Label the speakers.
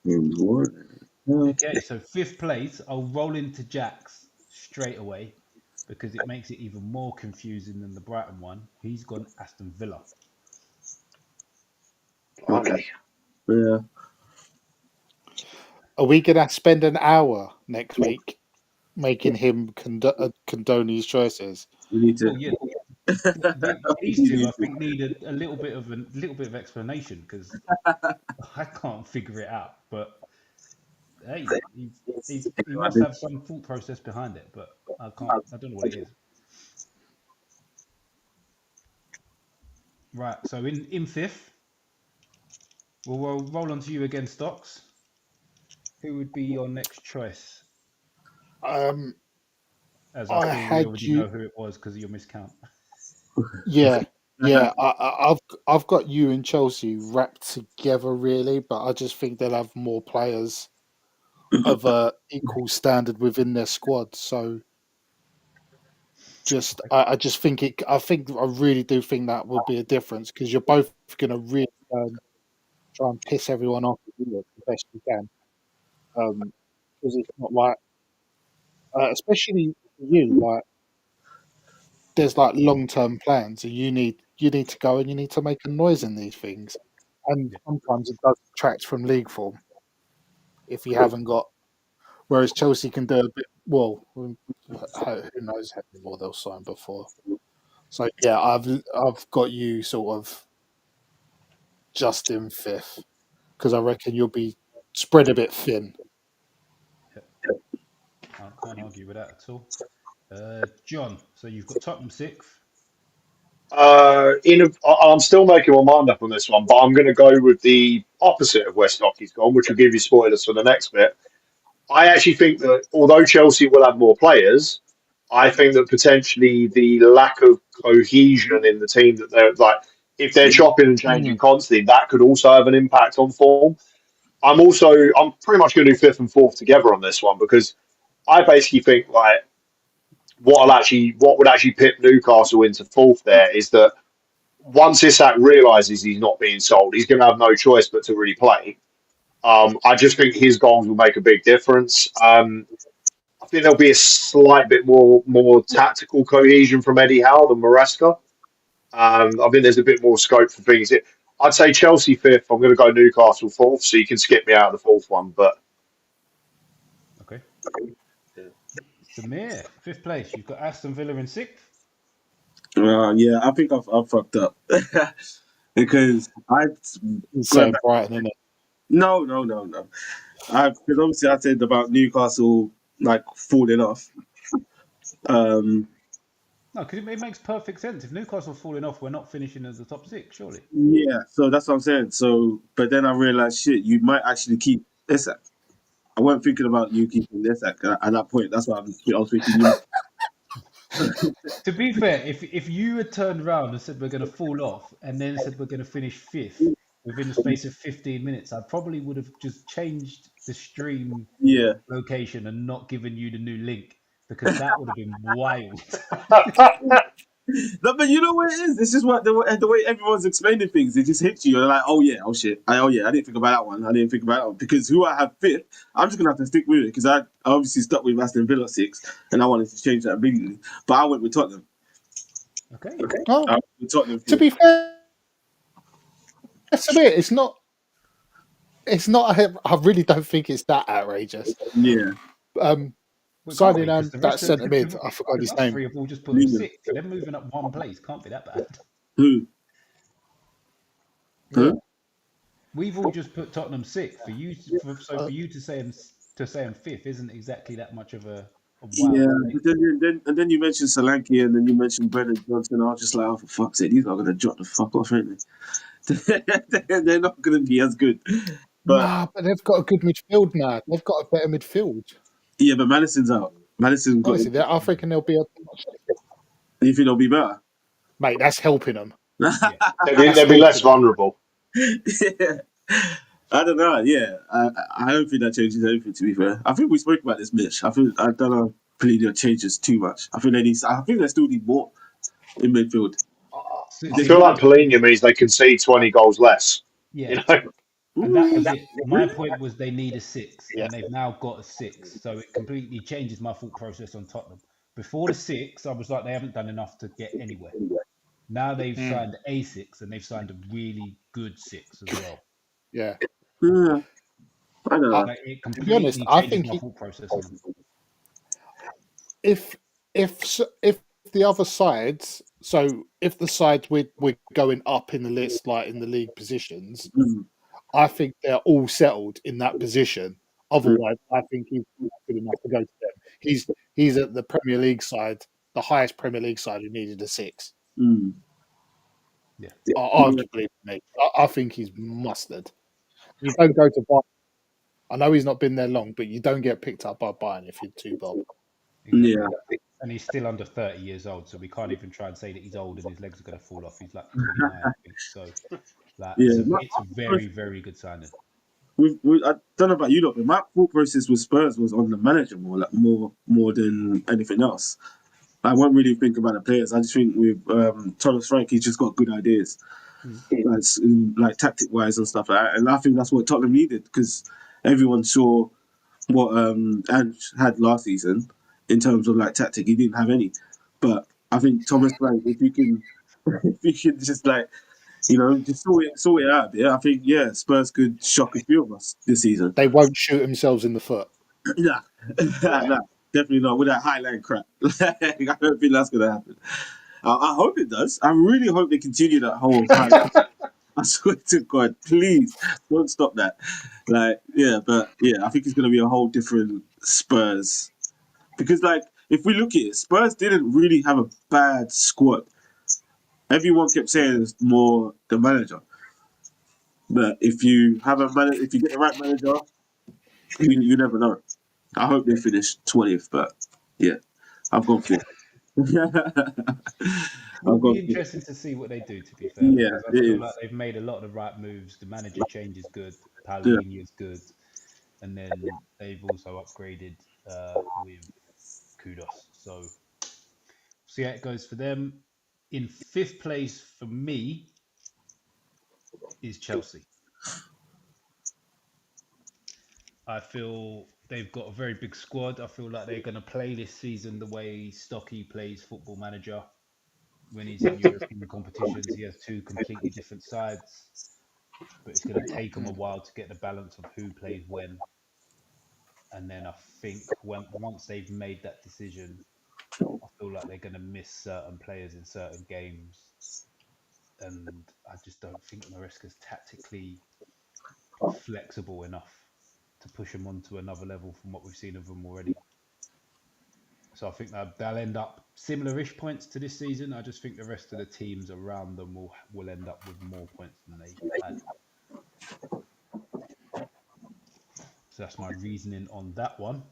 Speaker 1: What?
Speaker 2: Okay, so fifth place, I'll roll into Jack's straight away because it makes it even more confusing than the Brighton one. He's gone Aston Villa.
Speaker 3: Okay.
Speaker 1: Yeah.
Speaker 4: Are we going to spend an hour next week making him condone his choices?
Speaker 1: We need to.
Speaker 2: Well, yeah, these two I think need a little bit of explanation because I can't figure it out. But hey, he must have some thought process behind it, but I don't know what it is. Right, so in fifth, we'll roll on to you again, Stocks. Who would be your next choice? As I feel we already know who it was because of your miscount.
Speaker 4: Yeah. I've got you and Chelsea wrapped together, really, but I just think they'll have more players of a equal standard within their squad. So, I really do think that will be a difference because you're both going to really try and piss everyone off the best you can. Because it's not like, especially you, like there's like long-term plans, and you need to go and you need to make a noise in these things, and sometimes it does detract from league form if you haven't got. Whereas Chelsea can do a bit. Well, who knows how many more they'll sign before. So yeah, I've got you sort of just in fifth because I reckon you'll be spread a bit thin.
Speaker 2: I can't argue with that at all. John, so you've got Tottenham sixth.
Speaker 3: I'm still making my mind up on this one, but I'm going to go with the opposite of where Stocky's gone, which will give you spoilers for the next bit. I actually think that although Chelsea will have more players, I think that potentially the lack of cohesion in the team that they're like, if they're chopping and changing constantly, that could also have an impact on form. I'm pretty much going to do fifth and fourth together on this one because I basically think like what would actually pip Newcastle into fourth there is that once Isak realizes he's not being sold, he's going to have no choice but to really play. I just think his goals will make a big difference. I think there'll be a slight bit more tactical cohesion from Eddie Howe than Maresca. I think there's a bit more scope for things. I'd say Chelsea fifth. I'm going to go Newcastle fourth, so you can skip me out of the fourth one. But
Speaker 2: okay. Samir, fifth place. You've got Aston Villa in sixth.
Speaker 1: Yeah, I think I've fucked up because
Speaker 4: Saying Brighton, isn't it?
Speaker 1: No. Because obviously I said about Newcastle like falling off.
Speaker 2: No, because it makes perfect sense. If Newcastle falling off, we're not finishing as the top six, surely.
Speaker 1: Yeah, so that's what I'm saying. So, but then I realized, shit, you might actually keep Isak. I wasn't thinking about you keeping Isak at that point. That's why I was thinking you.
Speaker 2: To be fair, if you had turned around and said we're going to fall off, and then said we're going to finish fifth within the space of 15 minutes, I probably would have just changed the stream location and not given you the new link because that would have been wild.
Speaker 1: No, but you know what it is? This is what the way everyone's explaining things. It just hits you. You're like, oh yeah, oh shit, I didn't think about that one. I didn't think about that one because who I have fifth, I'm just gonna have to stick with it because I obviously stuck with Aston Villa 6, and I wanted to change that immediately. But I went with Tottenham.
Speaker 2: Okay.
Speaker 4: Oh, to be fair, it's not. It's not. I really don't think it's that outrageous.
Speaker 1: Yeah.
Speaker 4: Signing on that centre mid, I forgot his name.
Speaker 2: Three have all just put them sixth. They're moving up one place. Can't be that bad.
Speaker 1: Who?
Speaker 2: We've all just put Tottenham sixth. For you to say him fifth isn't exactly that much of a wow.
Speaker 1: Yeah, but then you mentioned Solanke and then you mentioned Brendan Johnson. I was just like, oh, for fuck's sake, these are going to drop the fuck off, aren't they? They're not going to be as good.
Speaker 4: But they've got a good midfield now. They've got a better midfield.
Speaker 1: Yeah, but Madison's out. Madison got.
Speaker 4: Honestly, I reckon they'll be.
Speaker 1: You think they'll be better?
Speaker 4: Mate, that's helping them.
Speaker 3: They'll be less vulnerable.
Speaker 1: Yeah. I don't know. Yeah, I don't think that changes anything. To be fair, I think we spoke about this, Mitch. I don't know. It changes too much. I think they still need more in midfield.
Speaker 3: I feel like Polina means they concede 20 goals less.
Speaker 2: Yeah.
Speaker 3: You know?
Speaker 2: And that was it. My point was they need a 6,
Speaker 4: Yeah.
Speaker 2: and they've now got a 6. So it completely changes my thought process on Tottenham. Before the 6, I was like, they haven't done enough to get anywhere. Now they've signed a 6, and they've signed a really good 6 as well.
Speaker 4: Yeah.
Speaker 1: Yeah, I don't know.
Speaker 2: Like, it
Speaker 4: To be honest,
Speaker 2: completely
Speaker 4: I
Speaker 2: changes
Speaker 4: think
Speaker 2: my thought process on them.
Speaker 4: if the other sides, so if the sides we're going up in the list, like in the league positions,
Speaker 1: Mm,
Speaker 4: I think they're all settled in that position.
Speaker 1: mm,
Speaker 4: Otherwise, I think he's good enough to go to them. He's at the Premier League side, the highest Premier League side who needed a 6.
Speaker 1: mm.
Speaker 2: Yeah.
Speaker 4: Arguably, mate, I think he's mustard. You don't go to Bayern. I know he's not been there long, but you don't get picked up by Bayern if you're too bold.
Speaker 2: Exactly.
Speaker 1: Yeah,
Speaker 2: And he's still under 30 years old, so we can't even try and say that he's old and his legs are going to fall off. He's like 29, I think. So, like,
Speaker 1: yeah.
Speaker 2: it's a very, very good signing.
Speaker 1: I don't know about you, lot, but my thought process with Spurs was on the manager more than anything else. I won't really think about the players. I just think with Thomas Frank, he's just got good ideas,
Speaker 2: Mm.
Speaker 1: like tactic wise and stuff like that. And I think that's what Tottenham needed because everyone saw what Ange had last season in terms of like tactic. He didn't have any, but I think Thomas Frank, if you can, if you can just like just sort it out there, I think Spurs could shock a few of us this season.
Speaker 4: They won't shoot themselves in the foot.
Speaker 1: Nah, nah, definitely not with that Highland crap. I don't think that's gonna happen. I hope it does. I really hope they continue that whole Highland. I swear to God, please don't stop that. I think it's gonna be a whole different Spurs because, like, if we look at it, Spurs didn't really have a bad squad. Everyone kept saying it's more the manager, but if you have if you get the right manager, you never know. I hope they finish 20th, but yeah, I've gone 4th.
Speaker 2: It'll
Speaker 1: I've
Speaker 2: be
Speaker 1: gone 4th.
Speaker 2: interesting to see what they do, to be fair,
Speaker 1: Yeah,
Speaker 2: because I
Speaker 1: it
Speaker 2: feel like
Speaker 1: is.
Speaker 2: they've made a lot of the right moves. The manager change is good.
Speaker 1: Yeah.
Speaker 2: Palhinha is good. And then they've also upgraded with Kudos. So see how it goes for them. In 5th place for me is Chelsea. I feel they've got a very big squad. I feel like they're going to play this season the way Stocky plays Football Manager when he's in European competitions. He has 2 completely different sides, but it's going to take them a while to get the balance of who plays when. And then I think once they've made that decision, I feel like they're going to miss certain players in certain games. And I just don't think Maresca's tactically flexible enough to push them onto another level from what we've seen of them already. So I think that they'll end up similar-ish points to this season. I just think the rest of the teams around them will end up with more points than they had. So that's my reasoning on that one.